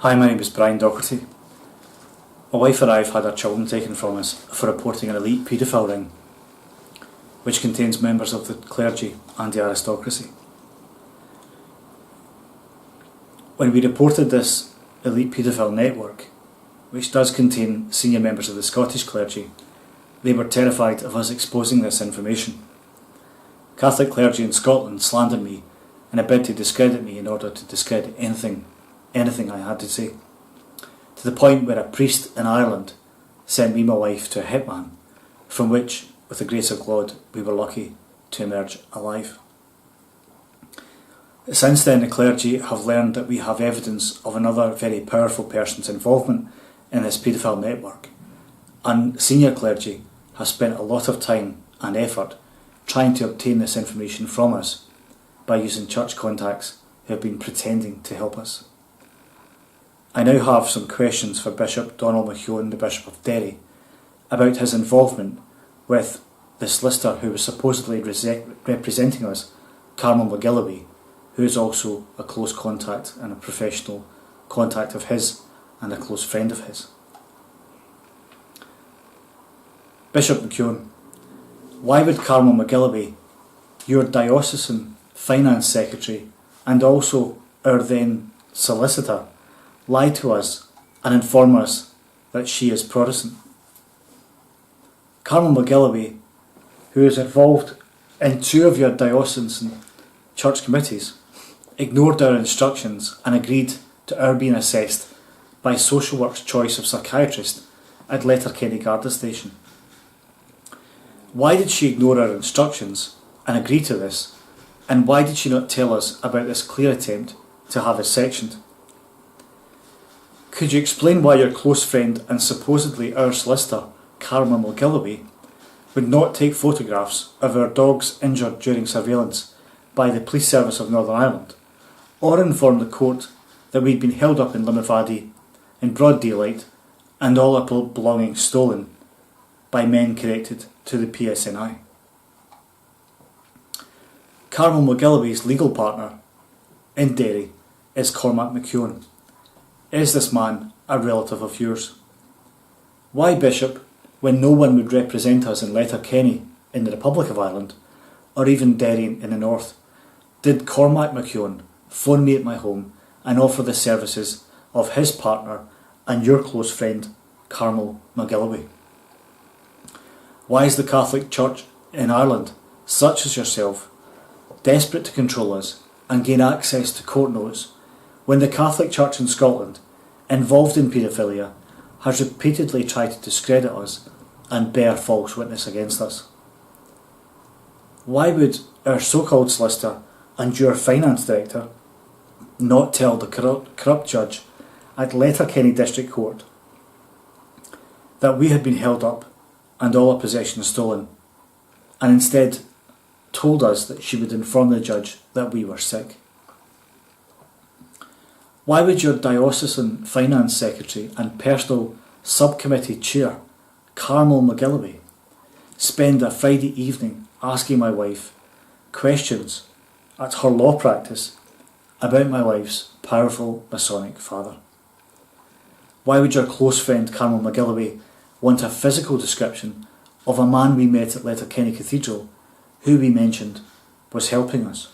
Hi, my name is Brian Docherty. My wife and I have had our children taken from us for reporting an elite paedophile ring, which contains members of the clergy and the aristocracy. When we reported this elite paedophile network, which does contain senior members of the Scottish clergy, they were terrified of us exposing this information. Catholic clergy in Scotland slandered me in a bid to discredit me in order to discredit anything I had to say, to the point where a priest in Ireland sent me and my wife to a hitman, from which, with the grace of God, we were lucky to emerge alive. Since then, the clergy have learned that we have evidence of another very powerful person's involvement in this paedophile network, and senior clergy have spent a lot of time and effort trying to obtain this information from us by using church contacts who have been pretending to help us. I now have some questions for Bishop McKeown, the Bishop of Derry, about his involvement with the solicitor who was supposedly representing us, Carmel McGillivray, who is also a close contact and a professional contact of his and a close friend of his. Bishop McKeown, why would Carmel McGillivray, your diocesan finance secretary and also our then solicitor, lie to us and inform us that she is Protestant? Carmel McGillivray, who is involved in 2 of your diocesan church committees, ignored our instructions and agreed to our being assessed by Social Work's choice of psychiatrist at Letterkenny Garda Station. Why did she ignore our instructions and agree to this, and why did she not tell us about this clear attempt to have us sectioned? Could you explain why your close friend and supposedly our solicitor, Carmel McGillivray, would not take photographs of our dogs injured during surveillance by the Police Service of Northern Ireland, or inform the court that we'd been held up in Limavady in broad daylight and all our belongings stolen by men connected to the PSNI? Carmel McGillivray's legal partner in Derry is Cormac McKeown. Is this man a relative of yours? Why, Bishop, when no one would represent us in Letterkenny in the Republic of Ireland, or even Derry in the north, did Cormac McKeown phone me at my home and offer the services of his partner and your close friend, Carmel McGillivray? Why is the Catholic Church in Ireland, such as yourself, desperate to control us and gain access to court notes when the Catholic Church in Scotland, involved in paedophilia, has repeatedly tried to discredit us and bear false witness against us? Why would our so-called solicitor and your finance director not tell the corrupt judge at Letterkenny District Court that we had been held up and all our possessions stolen, and instead told us that she would inform the judge that we were sick? Why would your diocesan finance secretary and personal subcommittee chair, Carmel McGillivray, spend a Friday evening asking my wife questions at her law practice about my wife's powerful Masonic father? Why would your close friend Carmel McGillivray want a physical description of a man we met at Letterkenny Cathedral who we mentioned was helping us?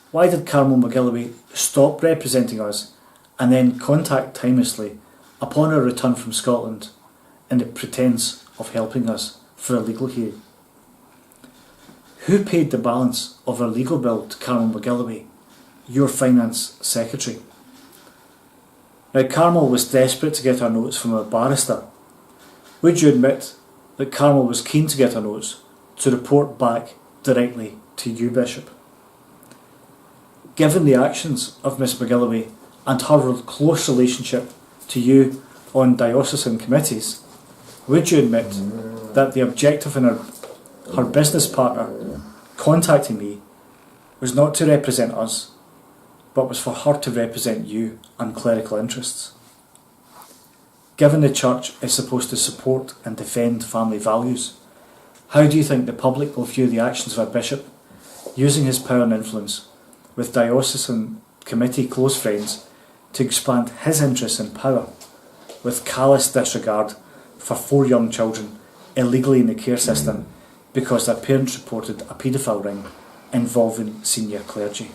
Why did Carmel McGillivray stop representing us and then contact timelessly upon our return from Scotland in the pretence of helping us for a legal hearing? Who paid the balance of our legal bill to Carmel McGillivray, your finance secretary? Now, Carmel was desperate to get our notes from a barrister. Would you admit that Carmel was keen to get our notes to report back directly to you, Bishop? Given the actions of Miss McGillivray and her close relationship to you on diocesan committees, would you admit that the objective in her business partner contacting me was not to represent us, but was for her to represent you and clerical interests? Given the Church is supposed to support and defend family values, how do you think the public will view the actions of a bishop using his power and influence with diocesan committee close friends to expand his interests in power, with callous disregard for 4 young children illegally in the care system because their parents reported a paedophile ring involving senior clergy.